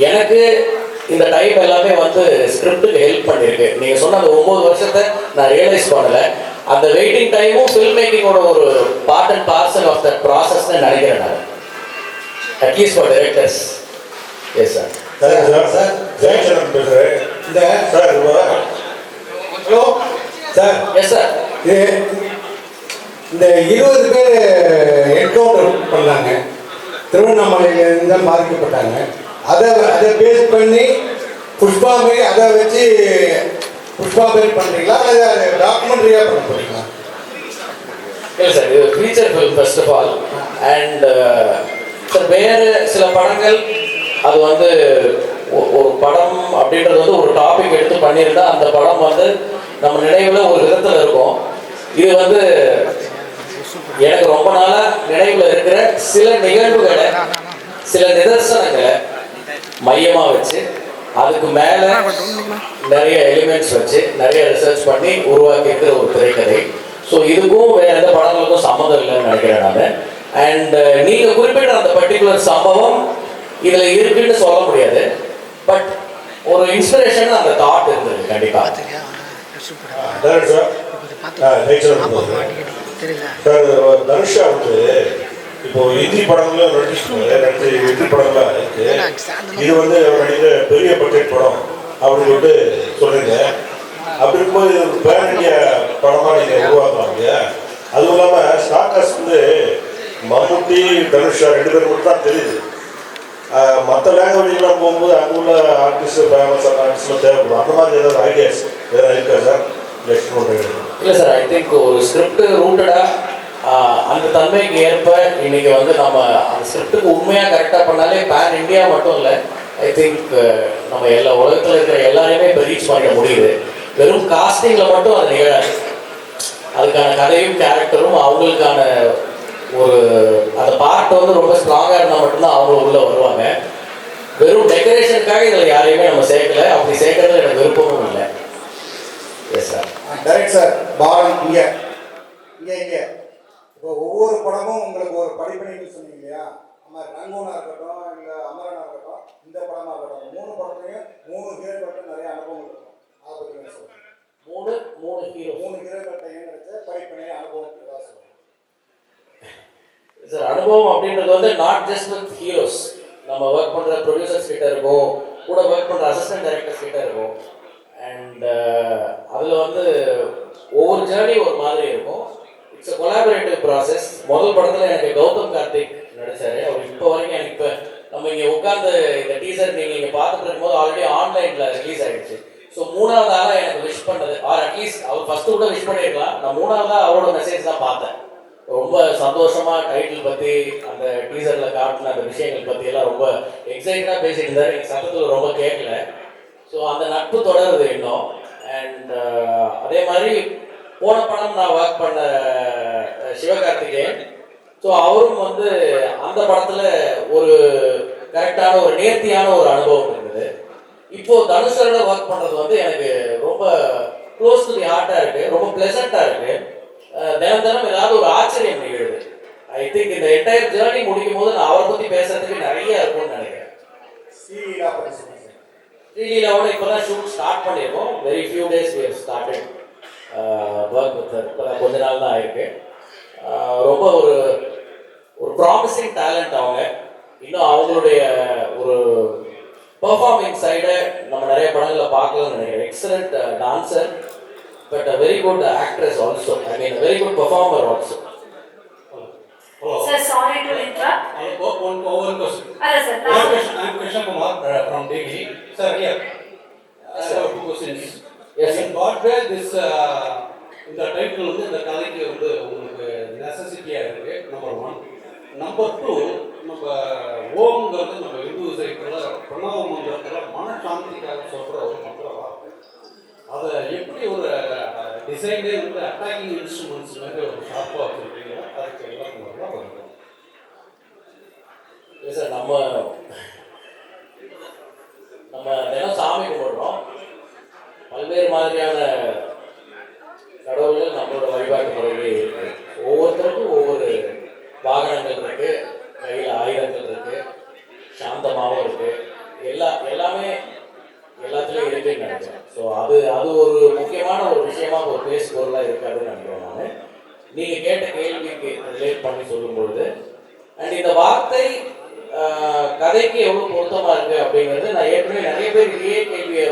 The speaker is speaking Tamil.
எனக்கு இந்த டைம் எல்லாமே வந்து ஸ்கிரிப்டுக்கு ஹெல்ப் பண்ணியிருக்கு. நீங்கள் சொன்ன அந்த 9 வருஷத்தை நான் ரியலைஸ் பண்ணலை. அந்த வெயிட்டிங் டைமும் ஃபில்ம் மேக்கிங்கோட ஒரு part and parcel of that ப்ராசஸ்ன்னு நினைக்கிறேன் நான். At least for directors. Yes sir. Sir Jayachandran பேசுகிறேன். இந்த sir hello sir. Yes sir. இந்த 20 பேர் என்கவுண்டர் பண்ணாங்க, திருவண்ணாமலையிலேருந்து தான் பாதிக்கப்பட்டாங்க. அதை பேஸ் பண்ணி புஷ்பா மாரி அதை வச்சு புஷ்பா மாரி பண்ணுறீங்களா அல்லது அதை டாக்குமெண்ட்ரியாக பண்ண போகிறீங்களா? இல்லை சார், இது feature film first of all. And sir வேறு சில படங்கள் அது வந்து ஒரு படம் அப்படின்றது வந்து ஒரு டாபிக் எடுத்து பண்ணியிருந்தா அந்த படம் வந்து நம்ம நினைவில் ஒரு விதத்தில் இருக்கும். இது வந்து எனக்கு ரொம்ப நாளாக நினைவில் இருக்கிற சில நிகழ்வுகளை, சில நிதர்சனங்களை மையமாக வச்சு அதுக்கு மேலே நிறைய எலிமெண்ட்ஸ் வச்சு நிறைய ரிசர்ச் பண்ணி உருவாக்கி இருக்கிற ஒரு திரைக்கதை. ஸோ இதுக்கும் வேறு எந்த படங்களுக்கும் சம்மந்தம் இல்லைன்னு நினைக்கிறேன் நான். அண்ட் நீங்கள் குறிப்பிட்ட அந்த பர்டிகுலர் சம்பவம் இதில் இருக்குன்னு சொல்ல முடியாது. பட் ஒரு இன்ஸ்பிரேஷன் அந்த தாட் இருந்தது கண்டிப்பாக. தனுஷா வந்து இப்போ இந்தி படங்களும் ரெண்டு இந்தி படங்கள்லாம் இருக்கு. இது வந்து நடிக்கிற பெரிய பட்ஜெட் படம் அப்படின்னு சொல்லிட்டு சொல்றீங்க. அப்படி இருக்கும்போது இது ஒரு பேன் இண்டியா படமா நீங்க உருவாக்குவாங்க. அதுவும் இல்லாம ஸ்டார்டர்ஸ் வந்து மம்முட்டி தனுஷா 2 பேரும் மட்டும் தான் தெரியுது. மற்ற லாங்குவேஜ்லாம் போகும்போது அங்கே உள்ள ஆர்டிஸ்ட் ஃபேமஸான ஆர்டிஸ்ட்லாம் தேவைப்படும். அந்த மாதிரி ஏதாவது ஐடியாஸ் வேறு இருக்கா சார்? இல்லை சார், ஐ திங்க் ஒரு ஸ்கிரிப்ட் ரூட்டடாக அந்த தன்மைக்கு ஏற்ப இன்னைக்கு வந்து நம்ம அந்த ஸ்கிரிப்டுக்கு உண்மையாக கரெக்டாக பண்ணாலே பேன் இண்டியா மட்டும் இல்லை, ஐ திங்க் நம்ம எல்லா உலகத்தில் இருக்கிற எல்லாரையுமே இப்போ ரீச் பண்ணிட முடியுது. வெறும் காஸ்டிங்கில் மட்டும் அது நிகழாது. அதுக்கான கதையும் கேரக்டரும் அவங்களுக்கான ஒரு அந்த பார்ட் வந்து ரொம்ப ஸ்ட்ராங்காக இருந்தால் மட்டும்தான் அவங்க உள்ளே வருவாங்க. வெறும் டெக்கரேஷனுக்காக இதில் யாரையுமே நம்ம சேர்க்கல. அப்படி சேர்க்கறது எனக்கு விருப்பமும் இல்லை. Yes sir. டைரக்ட் சார் பாரன் இங்கே இப்போ ஒவ்வொரு படமும் உங்களுக்கு ஒரு படிப்பணின்னு சொன்னீங்க இல்லையா? நம்ம ரங்கூனா இருக்கட்டும், இல்லை அமரனா இருக்கட்டும், இந்த படமாக இருக்கட்டும், 3 படத்துலையும் 3 ஹீரோக்கிட்ட நிறைய அனுபவம் இருக்கும். அதை பற்றி என்ன சொல்லுங்கள்? 3 ஹீரோக்கிட்ட ஏன் கிடைச்ச படிப்பணி அனுபவம் சொல்லுங்கள் சார். அனுபவம் அப்படின்றது வந்து நாட் ஜஸ்ட் வித் ஹீரோஸ். நம்ம ஒர்க் பண்ணுற ப்ரொடியூசர்ஸ் கிட்ட இருக்கும், கூட ஒர்க் பண்ணுற அசிஸ்டன்ட் டைரக்டர்ஸ் கிட்ட இருக்கும். அண்ட் அதில் வந்து ஒவ்வொரு ஜேர்னி ஒரு மாதிரி இருக்கும். It's a collaborative process. முதல் படத்தில் எனக்கு கௌதம் கார்த்திக் நடித்தார். அவர் இப்போ வரைக்கும் எனக்கு இப்போ நம்ம இங்கே உட்காந்து இந்த டீசர் நீங்கள் இங்கே பார்த்துட்டு இருக்கும்போது ஆல்ரெடி ஆன்லைனில் ரிலீஸ் ஆகிடுச்சு. ஸோ 3வது ஆளாக எனக்கு விஷ் பண்ணது, ஆர் அட்லீஸ்ட் அவர் ஃபஸ்ட்டு கூட விஷ் பண்ணியிருக்கலாம். நான் 3வதாக அவரோட மெசேஜ் தான் பார்த்தேன். ரொம்ப சந்தோஷமாக டைட்டில் பற்றி அந்த டீசரில் காட்டின அந்த விஷயங்கள் பற்றி எல்லாம் ரொம்ப எக்ஸைட்டடாக பேசிட்டு இருந்தார். எனக்கு சத்தத்தில் ரொம்ப கேட்கல. ஸோ அந்த நட்பு தொடருது இன்னும். அண்ட் அதே மாதிரி போன படம் நான் ஒர்க் பண்ண சிவகார்த்திகேயன், ஸோ அவரும் வந்து அந்த படத்தில் ஒரு கரெக்டான ஒரு நேர்த்தியான ஒரு அனுபவம் இருந்தது. இப்போது தனுஷரோட ஒர்க் பண்ணுறது வந்து எனக்கு ரொம்ப க்ளோஸ் டு தி ஹார்ட்டாக இருக்குது, ரொம்ப ப்ளசண்ட்டாக இருக்குது. தினம் தினம் ஏதாவது ஒரு ஆச்சரியம் நிகழுது. ஐ திங்க் இந்த என்டையர் ஜேர்னி முடிக்கும் போது நான் அவரை பற்றி பேசுறதுக்கு நிறைய இருக்கும்னு நினைக்கிறேன். ஸ்ரீலீலாவோட இப்போ தான் ஷூட் ஸ்டார்ட் பண்ணியிருக்கோம். Very few days we have started work with her. இப்போ கொஞ்ச நாள் தான் ஆயிருக்கு. ரொம்ப ஒரு ப்ராமிசிங் டேலண்ட் அவங்க. இன்னும் அவங்களுடைய ஒரு பெர்ஃபார்மிங் சைடை நம்ம நிறைய படங்களில் பார்க்கலாம்னு நினைக்கிறேன். Excellent dancer, but a very good actress also. I mean a very good performer also. Hello. Sir, sorry to interrupt. I have one question. Sir. I am Krishna Kumar from Delhi. Sir, here. I have 2 questions. Yes. In what way this இந்த டைட்டில் வந்து இந்த கதைக்கு வந்து உங்களுக்கு நெசசிட்டியாக இருக்குது, நம்பர் 1. நம்பர் 2, நம்ம ஓம்ங்கிறது நம்ம இந்து சைக்கிளில் பிரணவ மந்திரத்தில் மனசாந்திக்காக சொல்கிற ஒரு மந்திர வார்த்தை. அதை எப்படி ஒரு டிசைனே வந்து அட்டாக்கிங் இன்ஸ்ட்ருமெண்ட்ஸ் மாதிரி ஒரு ஷார்ப்பாக வச்சுருக்கீங்க, அதுக்கு எல்லாம் பண்ணுறோம். சார், நம்ம தினம் சாமி கும்பிடுறோம். பல்வேறு மாதிரியான கடவுள்கள் நம்மளோட வழிபாட்டு முறையிலே இருக்கு. ஒவ்வொருத்தருக்கும் ஒவ்வொரு வாகனங்கள் இருக்கு, கையில் ஆயுதங்கள் இருக்கு, சாந்தமாகவும் இருக்கு. எல்லா அது ஒரு முக்கியமான ஒரு விஷயமா ஒரு பேசு பொருளாக இருக்காதுன்னு நினைக்கிறேன் நான். நீங்கள் கேட்ட கேள்விக்கு ரிலேட் பண்ணி சொல்லும் பொழுது அண்ட் இந்த வார்த்தை கதைக்கு எவ்வளோ பொருத்தமாக இருக்குது அப்படிங்கிறது நான் ஏற்கனவே நிறைய பேர் இதே கேள்வியை